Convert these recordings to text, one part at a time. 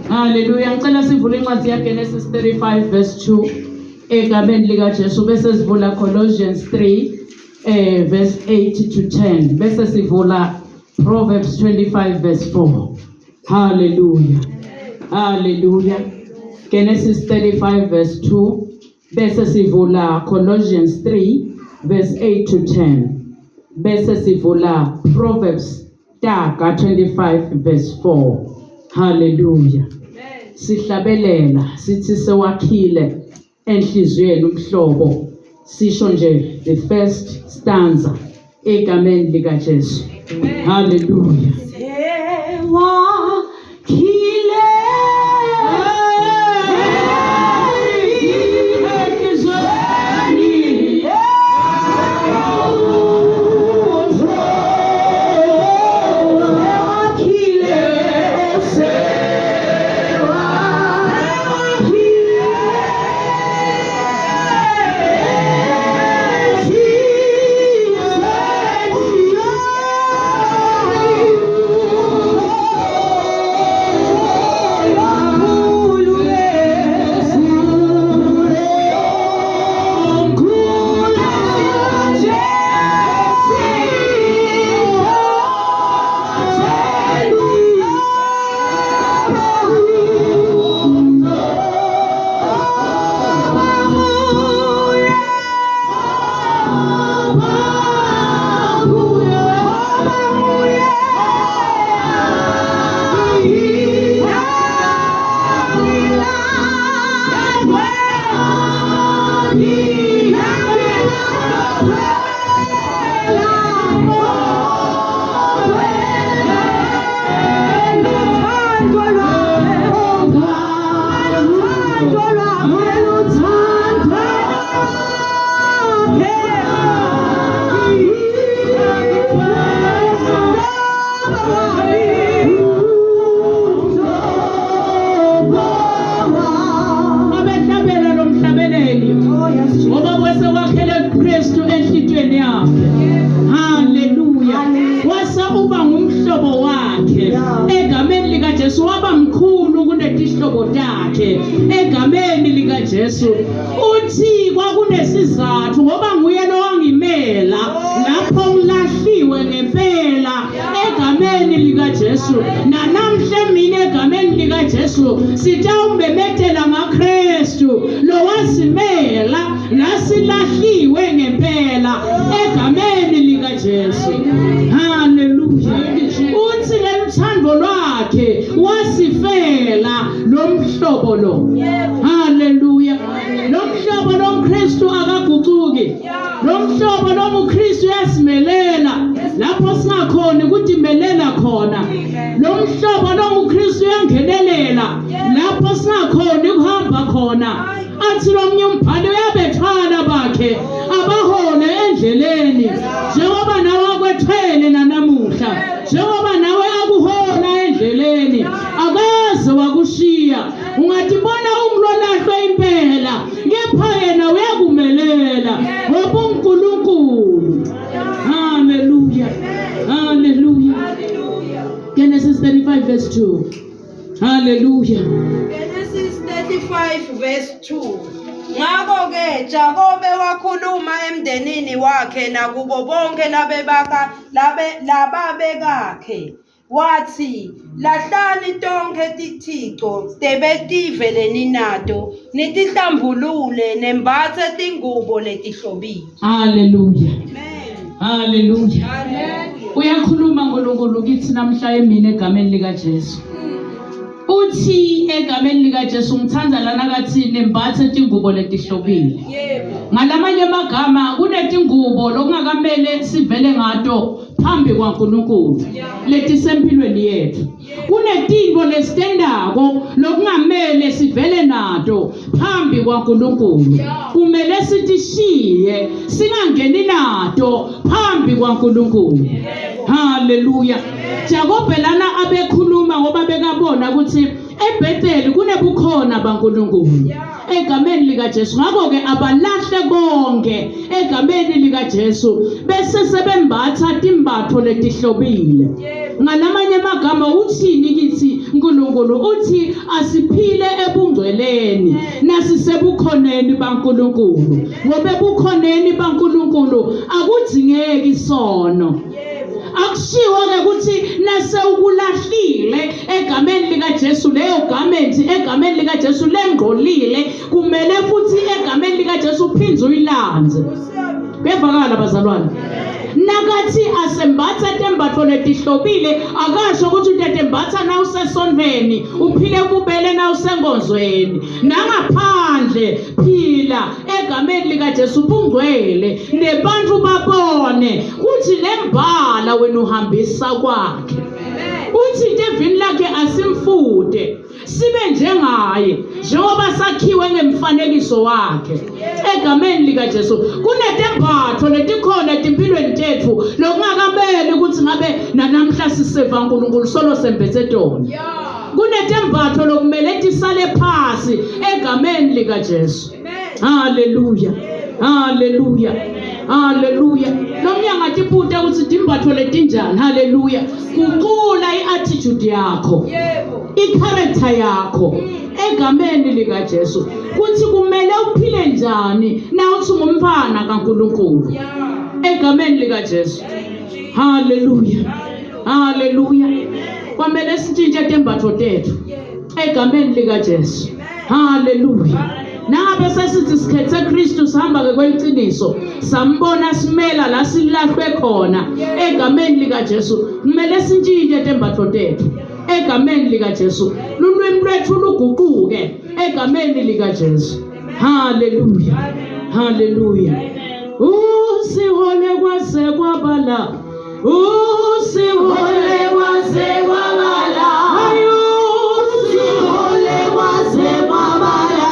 Hallelujah. Ngicela sivule incwadi yaGenesis 35 verse 2 egameni lika Jesu bese sivula Colossians 3 verse 8 to 10 bese sivula Proverbs 25 verse 4. Hallelujah. Hallelujah. Genesis 35 verse 2 bese sivula Colossians 3 verse 8 to 10 bese sivula Proverbs 25 verse 4. Hallelujah. Sihlabelela sithi sewakhile enhlizweni umhlobo sisho nje the first stanza egameni lika Jesu. Hallelujah. Jesu uthi kwakunesizathu ngoba nguye lowangimela lapho ngilahliwe ngempela egameni lika Jesu namhla mina egameni lika Jesu sitawumbemethela ngaKristu lowasimela lasilahliwe ngempela egameni lika Jesu. Hallelujah. Uthi lomthando lwakhe wasifela lomhlobo lo. Hallelujah. Lomhlobo lomKristu akaguquki. Lomhlobo lomuKristu yasimelela lapho singakhona ukuthi melela khona. Lomhlobo lomuKristu yangenelela lapho singakhona ukuhamba khona. Athi lomnye umbhalo uyabethwala bakhe abahole endleleni njengoba nawe akwethwele nanamuhla njengoba nawe akuhola endleleni akaze wakushiya. Ungathi bona ungilolahlwe impela kepha yena uyakumelela verse 2. Hallelujah. Genesis 35 verse 2. Ngakho-ke Jakobe wakhuluma emndenini wakhe nakubo bonke lababekakhe wathi, lahlani tonke tithixo tebetive ninato nitihlambulule nembathe tingubo letihlobile. Hallelujah. Amen. Hallelujah. Hallelujah. Uyakhuluma ngoNkulunkulu kithi namhla emini egameni lika Jesu. Uthi egameni lika Jesu ngithanda lana kathi nembathe tingubo letihlobile. Yebo. Ngalamanye amagama kunetingubo lokungakamele sivele ngato phambi kwaNkulunkulu letisempilweni yethu. Kunetinto lesitendako lokungamele sivele nato phambi kwaNkulunkulu. Kumele sitishiye singangeni nato phambi kwaNkulunkulu. Hallelujah. Jakobe lana abekhuluma ngoba bekabona ukuthi eBhetheli kunebukhona baNkulunkulu egameni lika Jesu. Ngakho ke abalahle konke egameni lika Jesu bese sebembatha timbatho letihlobile. Ngalamanye amagama uthini kithi uNkulunkulu? Uthi asiphile ebungcweleni nasisebukhoneni baNkulunkulu. Ngoba ebukhoneni baNkulunkulu akudzingeki isono. Akushiwo ke ukuthi nase ukulahlile egameni lika Jesu leyo garment egameni lika Jesu lengqolile kumele futhi egameni lika Jesu uphindze uyilanze. Bevakala bazalwane. Nakathi asembatha tembatho letihlobile akasho ukuthi utetembatha na usesonveni uphile kubele na usengonzweni. Nangaphandle phila egameni lika Jesu bungcwele nebantu babone kuthi lembala wena uhambisa kwakhe. Uthi devini lakhe asimfude sibe njengaye njengoba sakhiwe ngemfanekiso wakhe egameni lika Jesu. Kunetembatho letikhona empilweni tethu lokungakameli ukuthi ngabe namhla siseva uNkulunkulu solo sembethe tona. Kunetembatho lokumele tisale phasi egameni lika Jesu. Hallelujah. Hallelujah. Hallelujah. Nomnyanga tiputa ukuthi timbatho letinjani. Hallelujah. Kuqula iattitude yakho. Yebo. Icharacter yakho egameni lika Jesu. Kuthi kumele uphile njani na uthi ngumfana kaNkulunkulu. Egameni lika Jesu. Hallelujah. Hallelujah. Kwamele sitshintshe tembatho tethu egameni lika Jesu. Hallelujah. Nangabe sesithi sikhethe Kristu sihamba ke kweqiniso sambona simela la silahlwe khona egameni lika Jesu. Kumele sintshinte tembatho tethu egameni lika Jesu. Lulwimi lwethu luguquke egameni lika Jesu. Hallelujah. Hallelujah. Usihole kwase kwabala. Usihole kwase kwabala. Usihole kwase kwabala.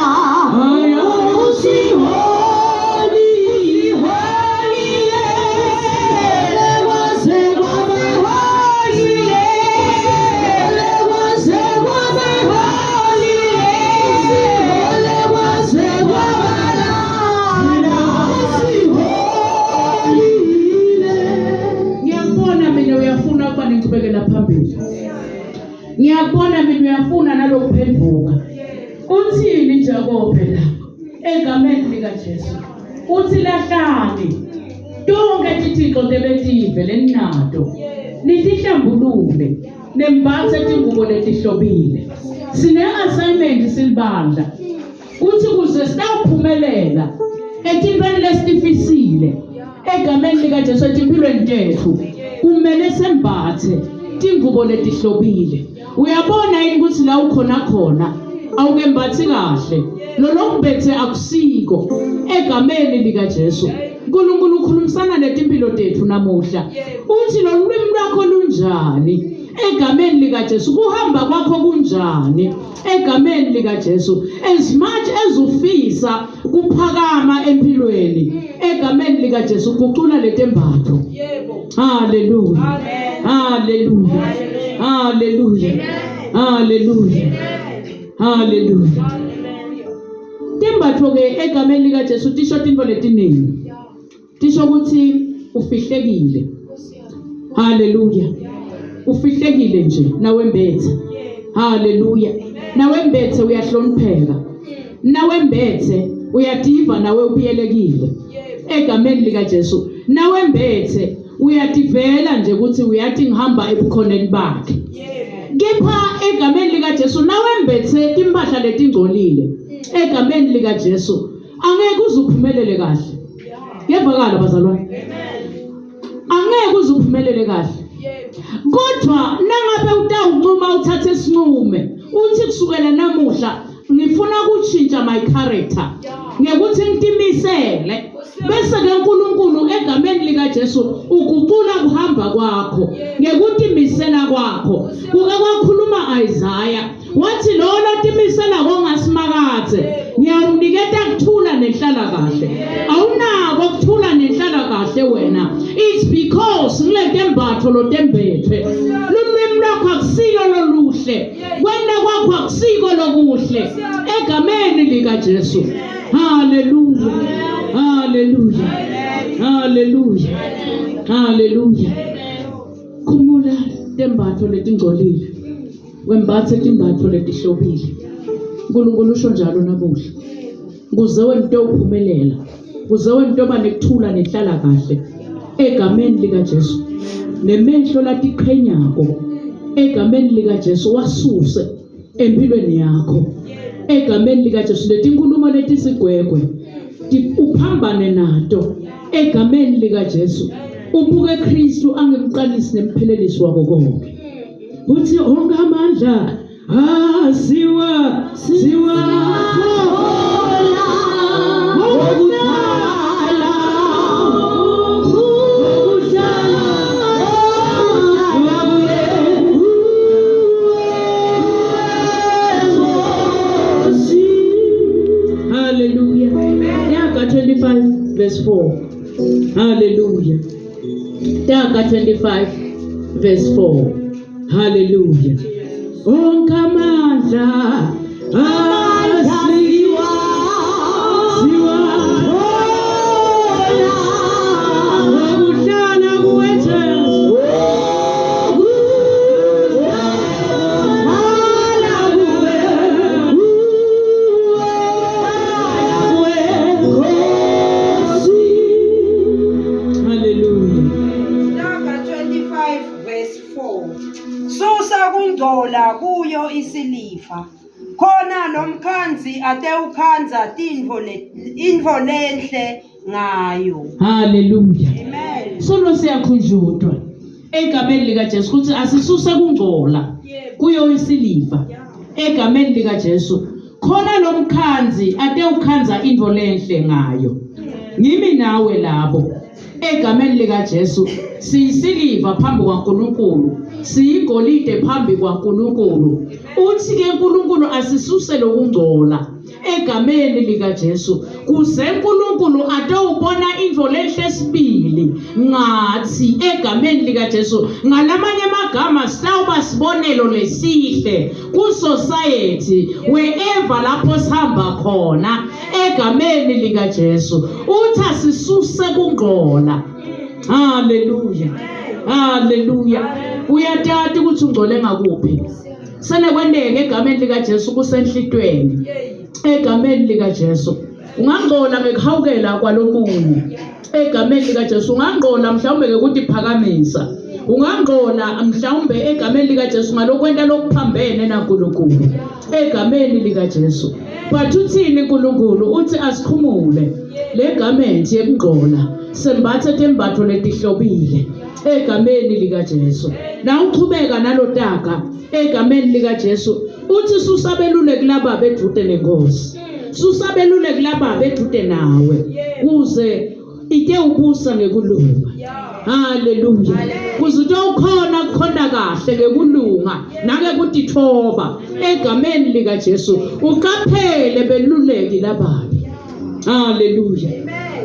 Ngiyabona mina uyafuna nalokuphenduka. Uthini Jakobe la egameni lika Jesu? Uthi lahlani tonke tithixo tebetive leninato nitihlambulule nembathe tingubo letihlobile. Sine assignment silibandla uthi kuze sitawuphumelela etintweni lesitifisile egameni lika Jesu etimpilweni tethu kumele sembathe tingubo letihlobile. Uyabona yini ukuthi la ukhona khona awukembathi kahle lo lokubethe akusiko egameni lika Jesu. uNkulunkulu ukhulumisana netimpilo tethu namuhla uthi lo lwimi lwakho lunjani egameni lika Jesu, kuhamba kwakho kunjani egameni lika Jesu. As much as ufisa kuphakama empilweni egameni lika Jesu kucula letembatho. Hallelujah. Hallelujah. Hallelujah. Hallelujah. Hallelujah. Tembatho ke egameni lika Jesu tisho tinto letiningi. Tisho ukuthi ufihlekile. Hallelujah. ufihlekile nje nawembethe. Haleluya. Nawembethe uyahlonipheka. Nawembethe uyadiva nawe ubiyelekile. Egameni lika Jesu. Nawembethe uyativela nje ukuthi uyathi ngihamba ebukhoneni bakhe. Kepha egameni lika Jesu nawembethe impahla letingcolile. Egameni lika Jesu angeke uzuphumelele kahle. Yevakala bazalwane. Angeke uzuphumelele kahle. Kodwa nangabe utawuncuma uthathe isinqume uthi kusukela namuhla ngifuna ukutshintsha my character ngekuthi ngitimisele bese ke uNkulunkulu egameni lika Jesu ukucula kuhamba kwakho ngekutimisela kwakho kuke kwakhuluma Isaiah wathi lo timisela kongasimakaze ngiyamniketa kuthula nenhlala kahle awunako kuthula nenhlala kahle wena it's because ngilete embatho lo tembethwe lumimi lwakho akusilo loluhle wena kwakho akusiko lokuhle egameni lika Jesu. Haleluya. Haleluya. Haleluya. Haleluya. Khumula tembatho letingcolile wembathe timbatho letihlobile. uNkulunkulu usho njalo namuhla kuze wento uphumelela kuze wento banekuthula nehlala kahle egameni lika Jesu nemehlo latiqhenyako egameni lika Jesu wasuse empilweni yakho egameni lika Jesu letinkulumo letisigwegwe uphambane nato egameni lika Jesu ubuke Kristu angimqalisi nemphelelisi wako konke uthi onke amandla siwa Hallelujah. Yaga 25 verse 4. Hallelujah. Yaga 25 verse 4. Hallelujah. Onke amandla siwa ukuhlala kuwe Jesu kungcola kuyo isiliva khona lomkhanzi atewukhanza intfo lenhle ngayo. Haleluya. Amen. Solo siyakhunjudwa egameni lika Jesu ukuthi asisuse kungcola kuyo isiliva egameni lika Jesu khona lomkhanzi atewukhanza intfo lenhle ngayo. Ngimi nawe labo egameni lika Jesu siyisiliva phambi kwaNkulunkulu siyigolide phambi kwaNkulunkulu uthi ke uNkulunkulu asisuse lokungcola egameni lika Jesu kuze uNkulunkulu atawubona intfo lenhle sibili ngathi egameni lika Jesu ngalamanye amagama sawuba sibonelo lesihle ku society wherever lapho sihamba khona egameni lika Jesu uthi asisuse kungcola. Haleluya. Haleluya. Uyatata ukuthi ungcole ngakuphi sene kwendeke egameni lika Jesu kusenhlitweni egameni lika Jesu ungangcola ngekuhawukela kwalomunye egameni lika Jesu ungangcola mhlawumbe ukuthi phakamisa ungangcola mhlawumbe egameni lika Jesu ngalokwenta lokuphambene naNkulunkulu egameni lika Jesu but uthini uNkulunkulu uthi asikhumule le garment yekungcola sembathe tembatho letihlobile egameni lika Jesu na uqhubeka nalotaka egameni lika Jesu uthi susabelule kulaba bedute lenkosi susabelule kulaba bedute nawe kuze ite ubusa ngekulunga. Haleluya. Kuze ukhona kukhonda kahle ngekulunga nake kutithoba egameni lika Jesu uqaphele beluleki lababi. Haleluya.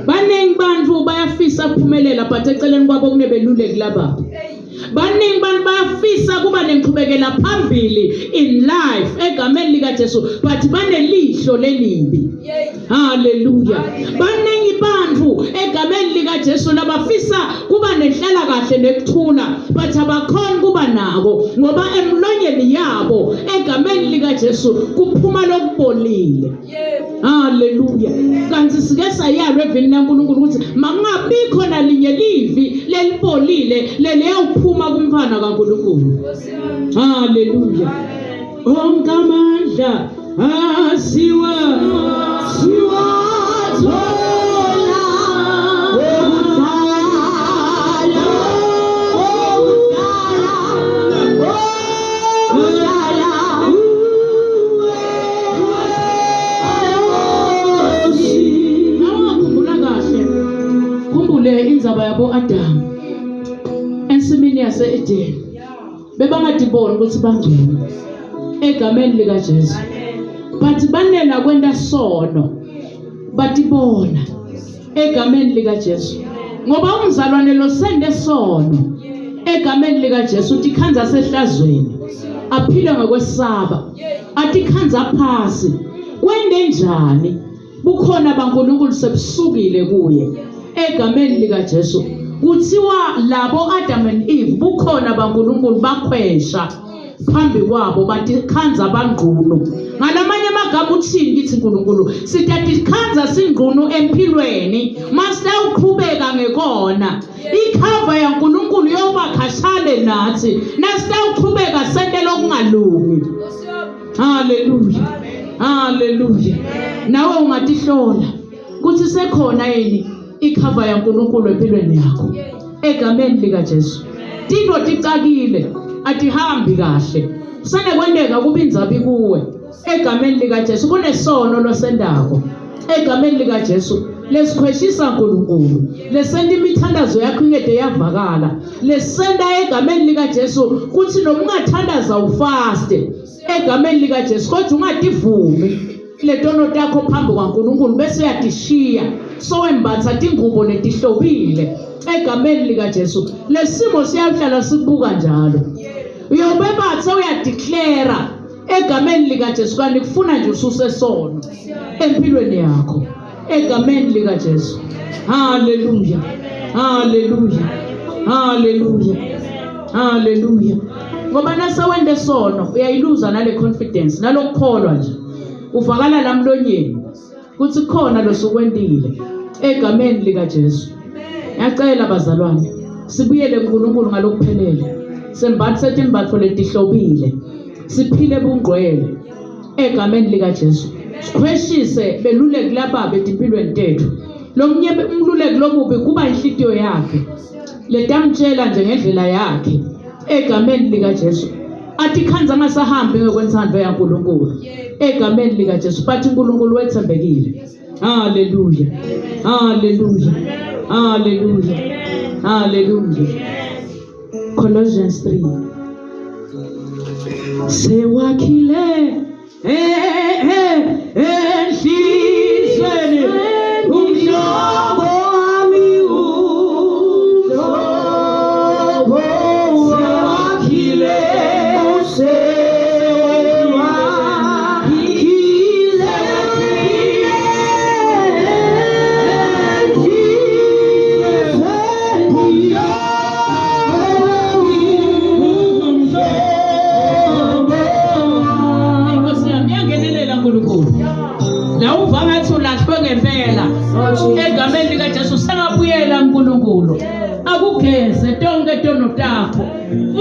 Baningi bantu bayafisa kuphumelela but eceleni kwabo kunebeluleki lababi. Baningi bantu bayafisa kuba nenqhubekela phambili in life egameni lika Jesu but banelihlo lelibi. Haleluya. Baningi bantu egameni likaJesu labafisa kuba nenhlala kahle nekuthula but abakhona kuba nako ngoba emlonyeni yabo egameni likaJesu kuphuma lokubolile. Haleluya. Kanti sike sayalwe evini laNkulunkulu ukuthi makungabikho nalinye livi lelibolile leliyawuphuma kumfana kaNkulunkulu. Haleluya. Onke amandla asiwa thola inzaba yabo Adam ensimini yase-Edeni bebangadiboni ukuthi bangcwele egameni likaJesu but banena kwenta sono batibona egameni likaJesu ngoba umzalwane lo sende sono egameni likaJesu tikhanza sehlazweni aphile ngokwesaba atikhanza phasi kwende njani bukhona baNkulunkulu sebusukile kuye egameni likaJesu kuthiwa labo Adam and Eve bukhona baNkulunkulu bakhwesha phambi kwabo bathi khanza bangqunu ngalamanye amagama uthini kithi uNkulunkulu sithi khanza singqunu empilweni mase uqhubeka ngekona ikhava yaNkulunkulu yobakhashale nathi nasitawuqhubeka sente lokungalungi. Haleluya. Haleluya. Nawe ungatihlola kuthi sekhona yini ikhava yaNkulunkulu empilweni yakho egameni likaJesu. Tinto ticakile atihambi kahle sane kwendeka kuba inzabi kuwe egameni likaJesu kunesono losendako egameni likaJesu lesikhweshisa uNkulunkulu lesenda imithandazo yakho ingede yavakala lesenda egameni likaJesu kuthi noma ungathandaza ufaste egameni likaJesu kodwa ungativumi letono takho phambi kwaNkulunkulu bese uyadishiya sowembatha tingubo letihlobile egameni likaJesu lesimo siyahlala sibuka njalo uyobebathe uyadeclare egameni likaJesu kanti kufuna nje ususe sono empilweni yakho egameni likaJesu. Haleluya. Haleluya. Haleluya. Haleluya. Ngoba nasawende sono uyayiluza nale confidence nalokukholwa nje uvakala lamlonyeni kuthi khona losukwendile egameni likaJesu. Ngiyacela bazalwane sibuyele kuNkulunkulu ngalokuphelele sembathe imbatho letihlobile siphile bungqwele egameni likaJesu sikhweshise beluleki lababa empilweni tethu lomnye umluleki lomubi kuba inhlitiyo yakhe letamtshela nje ngendlela yakhe egameni likaJesu athi khanza ngasahambe ngokwenthando yaNkulunkulu egameni likaJesu but uNkulunkulu wethembekile. Haleluya. Haleluya. Haleluya. Haleluya. Colossians 3 sewakhile enhlizweni umhlobo wami uhlobo sewakhile egameni likaJesu sengabuyela uNkulunkulu akugeze tonke tono takho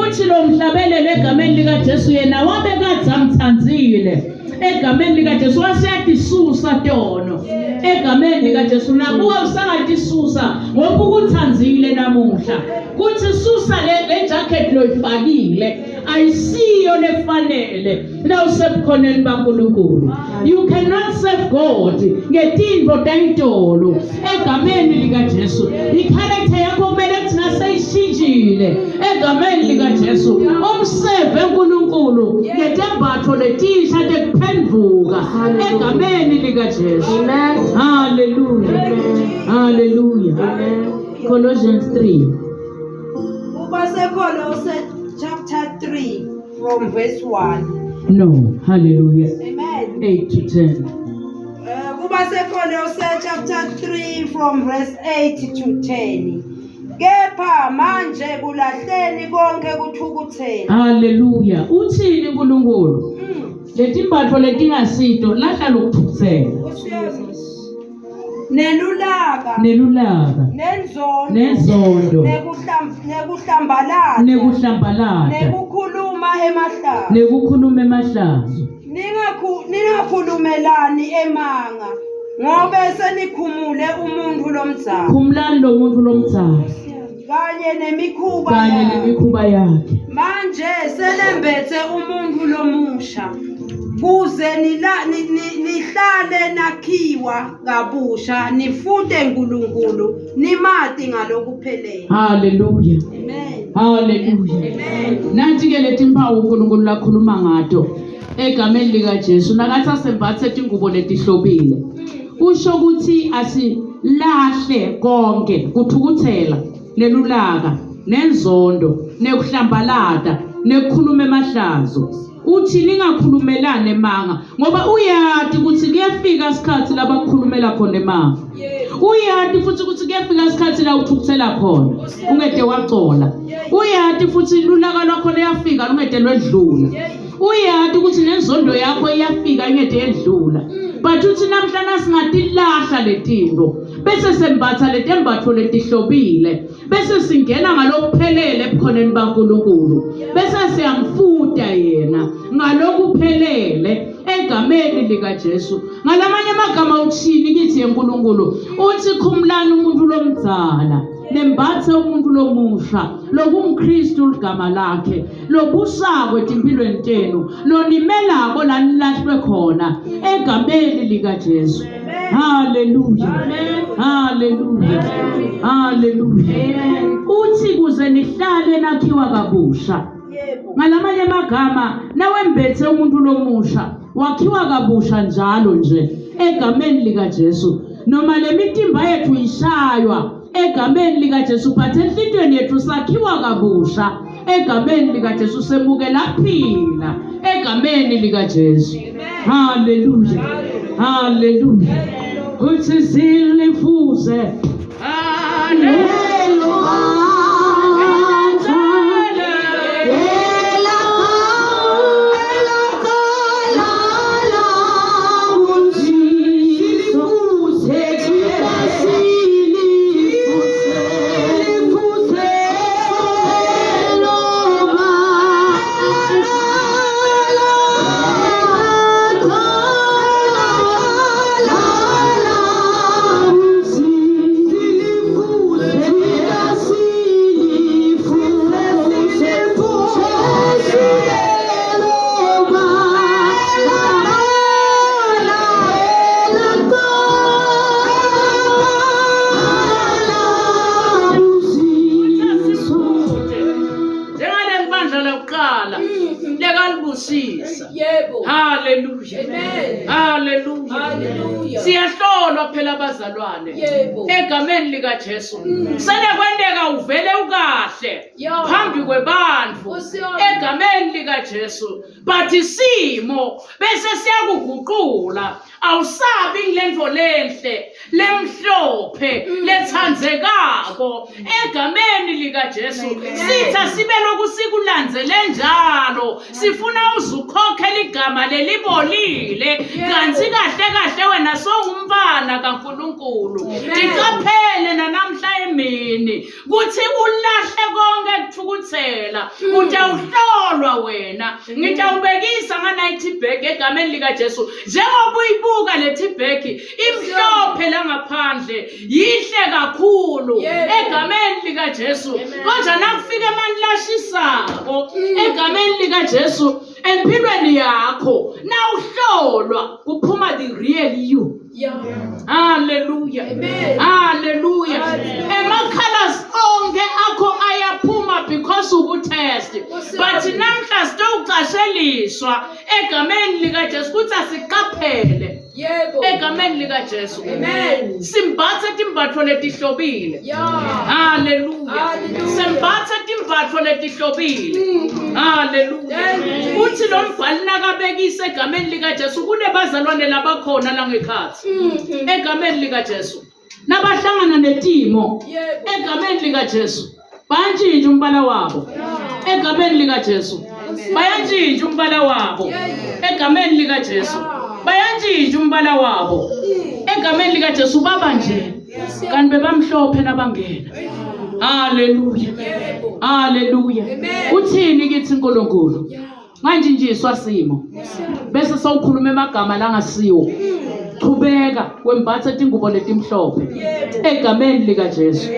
uthi lo mhlabelele egameni likaJesu yena wabe kadzamthanzile egameni likaJesu wasiyadisusa tono egameni likaJesu nakuwa usangatisusa ngoba ukuthanzile namuhla kuthi susa le jacket loyifakile ayisiyo lefanele na usebukhoneni baNkulunkulu. You cannot serve God ngetinto tayitolo egameni likaJesu. Ikharacter yakho kumele thina seyishintshile egameni likaJesu umseve uNkulunkulu ngetembatho letisha tekuphenduka egameni likaJesu. Amen. Hallelujah. Hallelujah. Colossians 3 chapter 3 from verse 1. No. Hallelujah. Amen. 8 to 10. Kuba sekhona Hosea chapter 3 from verse 8 to 10. Kepha manje kulahleni konke kuthukuthela. Hallelujah. Uthini uNkulunkulu? Letimbatho letingasito lahla lokuthukuthela. Nelulaka. Nenzondo. Nekuhlambalala. Nekukhuluma emahlazo. Ningakhulumelani emanga ngobe senikhumule umuntu lomdzalo. Khumlani lo muntu lomdzalo. Kanye nemikhuba yakhe. Manje selembethe umuntu lomusha. Kuze nihlale nakhiwa kabusha nifunde uNkulunkulu nimati ngalokuphelele. Hallelujah. Amen. Hallelujah. Amen. Nanti ke letimpawu uNkulunkulu lakhuluma ngato egameni lika Jesu nakathi asembathe ingubo letihlobile. Usho ukuthi asilahle konke kuthukuthela nelulaka nenzondo nekuhlambalata nekukhuluma emahlazo. Uthi lingakhulumelane emanga ngoba uyati ukuthi kuyafika isikhathi la bakukhulumela khona emanga. Uyati futhi ukuthi kuyafika isikhathi la uthukuthela khona ungede wacola. Uyati futhi lulaka lwakho liyafika ungede lwedlula. Uyati ukuthi nenzondo yakho iyafika ingede yedlula. But uthi namhlanje singatilahla letinto bese sembatha letembatho letihlobile bese singena ngalokuphelele ebukhoneni baNkulunkulu bese siyamfuda yena ngalokuphelele egameni lika Jesu. Ngalamanye amagama uthini kithi yeNkulunkulu? Uthi khumlani umuntu lomdzala nembathe umuntu lomusha lokungKristu ligama lakhe lobusako etimpilweni tenu lonimelako la nilahlwe khona egameni lika Jesu. Hallelujah. Hallelujah. Hallelujah. Uthi kuze nihlale nakhiwa kabusha. Ngalamanye amagama nawembethe umuntu lomusha wakhiwa kabusha njalo nje egameni lika Jesu. Noma lemitimba yethu ishaywa egameni lika Jesu but enhlitweni yethu sakhiwa kabusha egameni lika Jesu semukela phila egameni lika Jesu. Hallelujah. Hallelujah. Uthi silifuze. Hallelujah. Hallelujah. Amen. Hallelujah. Hallelujah. Siyahlolwa phela abazalwane egameni lika Jesu. Sele kwendeka uvele ukahle phambi kwebantfu egameni lika Jesu. But isimo bese siyakuguqula awusabi ngilento lenhle lemhlophe lethandzekako egameni lika Jesu. Sitha sibe lokusikulandzele njalo sifuna uzukhokhela igama lelibolile kanti kahle kahle wena songumfana kaNkulunkulu. Ndiqaphele nanamhla emini kuthi ulahle konke kuthukuthela utawuhlolwa wena. Ngitawubekisa nga-90 bag egameni lika Jesu njengoba uyibuka lethi bag imhlophe langaphandle yihle kakhulu egameni lika Jesu. Kodwa nakufika emanlashisako egameni lika Jesu empilweni yakho nawuhlolwa kuphuma the real you. Hallelujah. Amen. Hallelujah. Ema-colors onke akho ayaphuma because ukutest. But namhla sitowuqasheliswa egameni lika Jesu kuthi asiqaphele egameni lika Jesu simbathe timbatho letihlobile haleluya simbathe timbatho letihlobile haleluya uthi lo mbhali nakabekise egameni lika Jesu kunebazalwane labakhona la ngekhathi egameni lika Jesu nabahlangana netimo egameni lika Jesu bayantshintsha umbala wabo egameni lika Jesu bayantshintsha umbala wabo egameni lika Jesu bayantshintsha umbala wabo egameni lika Jesu baba nje kanti bebamhlophe nabangena haleluya haleluya uthini kithi uNkulunkulu nganjinjiswa simo bese sawukhuluma emagama la ngasiwo qhubeka wembatha ingubo letimhlophe egameni lika Jesu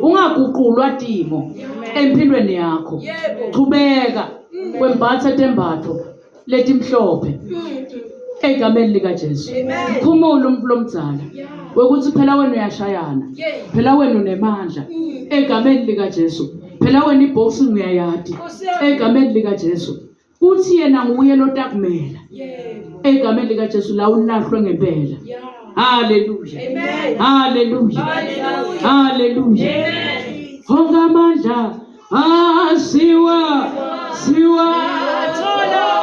ungaguqulwa timo empilweni yakho qhubeka wembatha tembatho letimhlophe egameni lika Jesu khumula umuntu lomdzala wekuthi phela wena uyashayana phela wena unemandla egameni lika Jesu phela wena iboxing uyayadi egameni lika Jesu uthi yena nguye lotakumela egameni lika Jesu la ulahlwe ngempela haleluya haleluya haleluya honga amandla asiwa thola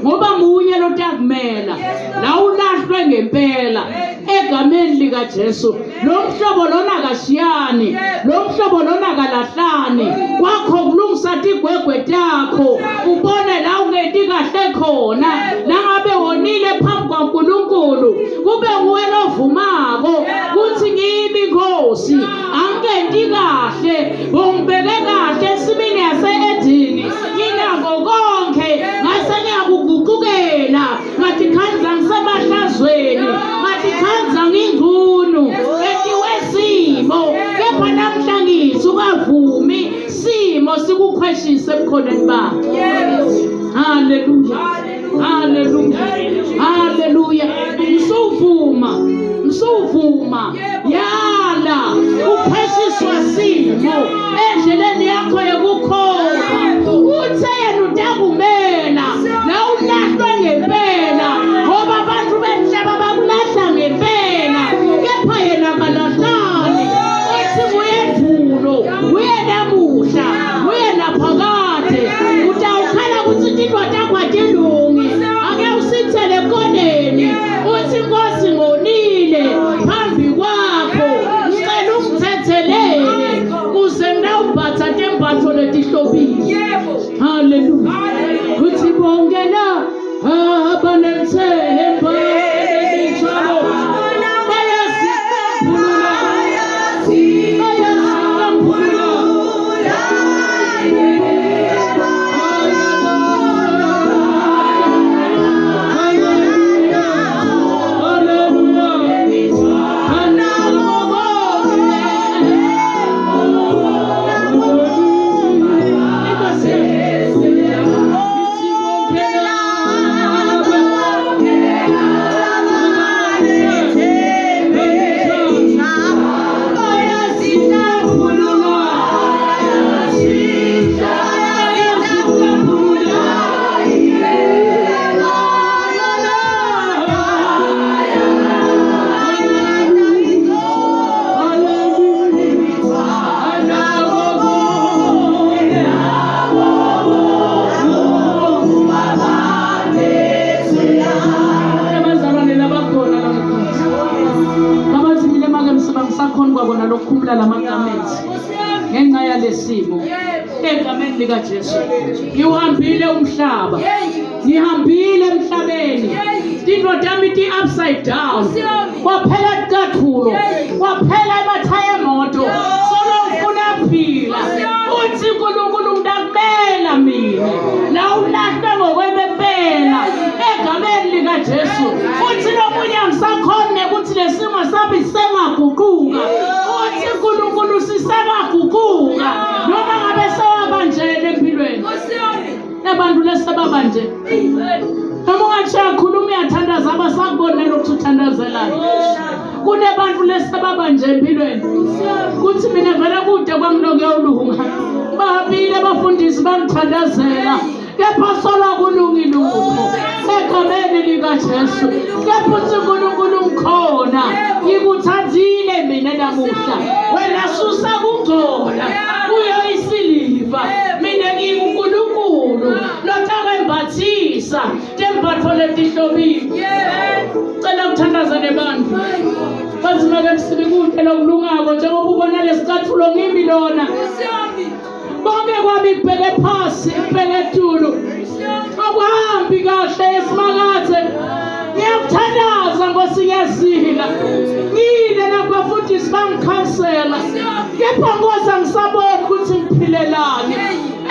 ngoba munye lotakumela la ulahlwe ngempela egameni lika Jesu lo mhlobo lona kashiyani lo mhlobo lona kalahlani kwakho kulungisa tigwegwe takho ubone la ungeti kahle khona nangabe wonile phambi kwaNkulunkulu kube nguwe lovumako kuthi ngimi Nkosi angenti kahle ungibeke kahle esimini yase-Edeni nginako konke ngase ngiyakuguqukela ngathi khanza ngisebahlazweni ngathi khanza ngingunu etiwesimo kepha namhla ngithi ukavumi simo sikukhweshise ebukhoneni bakho haleluya haleluya haleluya msuvuma yala ukhweshiswa simo endleleni yakho yokukhokha uthe yena utakumela la ulahlwe ngempela ngoba abantu benhlaba bakulahla ngempela kepha yena kalahlani uthi uyedvulo uyenamuhla uyenaphakade utawukhala kuthi tintwa takho atilungi ake usithele koneni uthi Nkosi ngonile phambi kwakho ngicela ungithethelele kuze ngawubatha phambi kwabo nalokukhumbula lamagamenzi ngenxa yalesimo egameni likaJesu. Ngihambile umhlaba, ngihambile emhlabeni, indoda yami ithi upside down, kwaphela icathulo, kwaphela emathaya emoto, solo ufuna phila. Uthi uNkulunkulu ngidakumela mina la ulahle ngokwempela egameni likaJesu. Uthi nomunye angisakhona ukuthi lesimo sami sengaguquka. Uthi uNkulunkulu sisengaguquka noma ngabe sewabanjene empilweni. Abantu lesebabanje noma ungathi khuluma uyathandaza abasakubonela ukuthi uthandazelayo. Kunebantu lesebabanje empilweni kuthi mina vele kude kwami lokuyolunga, bahambile abafundisi bangithandazela, kepha sola kulungile ukho egameni likaJesu. Kepha uthi uNkulunkulu ngikhona, ngikuthathile mina namuhla, wena susa kungcola kuyo isiliva, mina ngikuNkulunkulu lotakwembathisa tembatho letihlobile. Cela ukuthandaza nebantu bazimake emsibikude lokulungako njengoba ubona lesicathulo ngimi lona. Bonke kwami kubheke phasi kubheke etulo, akuhambi kahle esimakathe. Ngiyakuthandaza Nkosi, ngiyazila ngile nabafundisi bangikhansela, kepha Nkosi angisaboni ukuthi ngiphilelani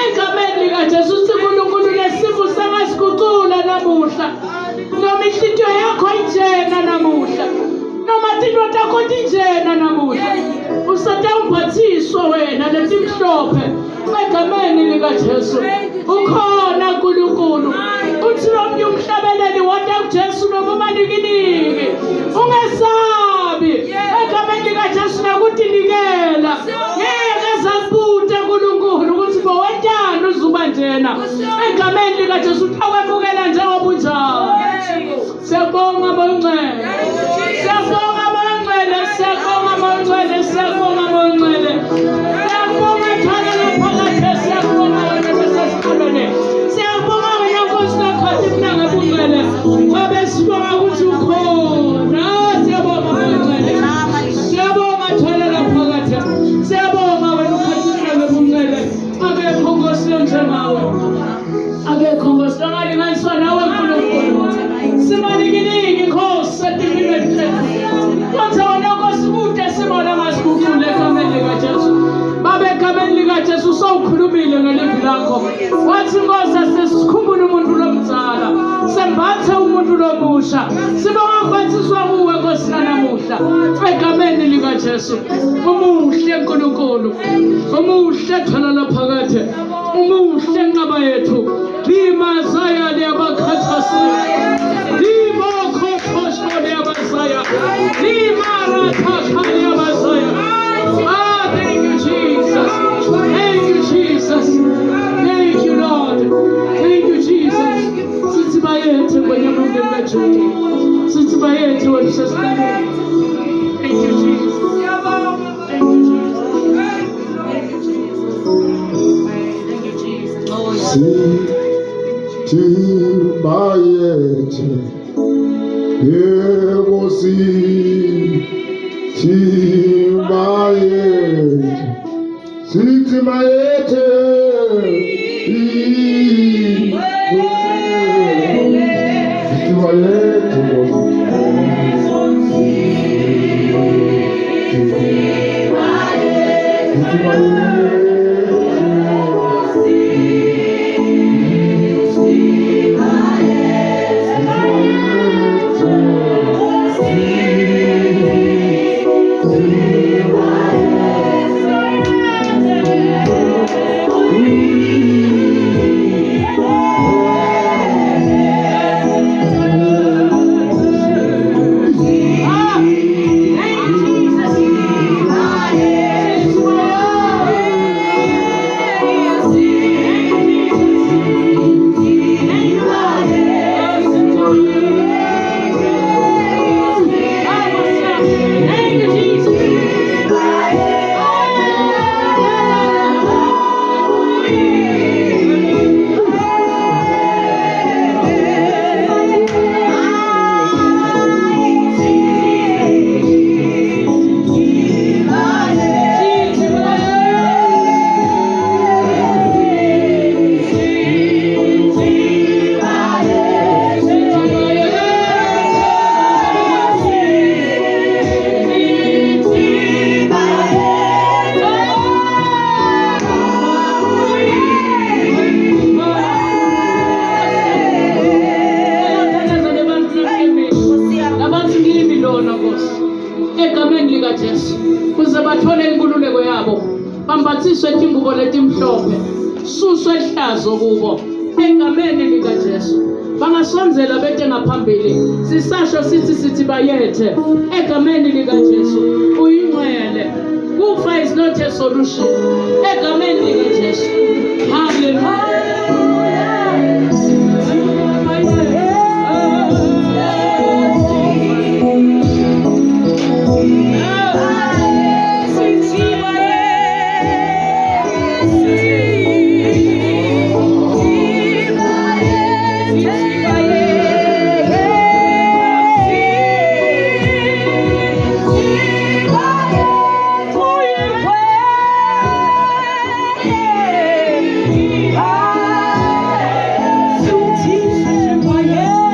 egameni likaJesu. Uthi uNkulunkulu lesifo sengasigucula namuhla, noma inhliziyo yakho injena namuhla, noma indoda yakho injena namuhla, usatawumbathiswa wena letimhlophe egameni likaJesu. Ukhona uNkulunkulu. Uthi nomnye umhlabeleli wonke kuJesu noma ubanikiniki, ungesabi egameni likaJesu nakuthi nikela. Ngeke zakubude uNkulunkulu ukuthi bowentana uzuba njena egameni likaJesu. Uthawemukela njengoba unjalo. Siyabonga bonqele, siyabonga bonqele, siyabonga bonqele, siyabonga bonqele, siyabonga thana laphakathi, siyabonga wena besesikolweni, siyabonga wena Nkosi nakhathi mina ngebunqele wabe sibonga ukuthi ukhona. Siyabonga bonqele, siyabonga thana laphakathi, siyabonga wena ukhathi mina ngebunqele. Akekho Nkosi njengawe, akekho Nkosi ongalinganiswa nawe uNkulunkulu. Simanikiniki Nkosi etimpilweni zethu, kwenza wena Nkosi kude sibona ngasigucule egameni likaJesu. Baba, egameni likaJesu sowukhulumile ngelizwi lakho, wathi Nkosi asesikhumbule umuntu lomdala, sembathe umuntu lomusha. Sibonga ukubathiswa kuwe Nkosi namuhla egameni likaJesu. Umuhle uNkulunkulu, umuhle thana laphakathi, umuhle nqaba yethu. Limazaya liyabakhathasa, limakhothoshwa liyabasaya, limaratha liyabasaya. Ah, thank you Jesus, thank you Jesus, thank you Lord, thank you Jesus. Sithi bayethe kwenye mundeni kaJuda, sithi bayethe wena usesikolweni. Thank you Jesus, thank you Jesus, thank you Jesus, thank you Jesus. Oh yeah. Tibayete, Yegosi, Tibayete, Tibayete, bathole inkululeko yabo, bambathiswe ingubo letimhlophe, suswe ihlazo kubo egameni likaJesu. Bangasonzela bete ngaphambili, sisasho sithi bayethe egameni likaJesu. Uyingcwele, kufa is not a solution egameni likaJesu. Hallelujah.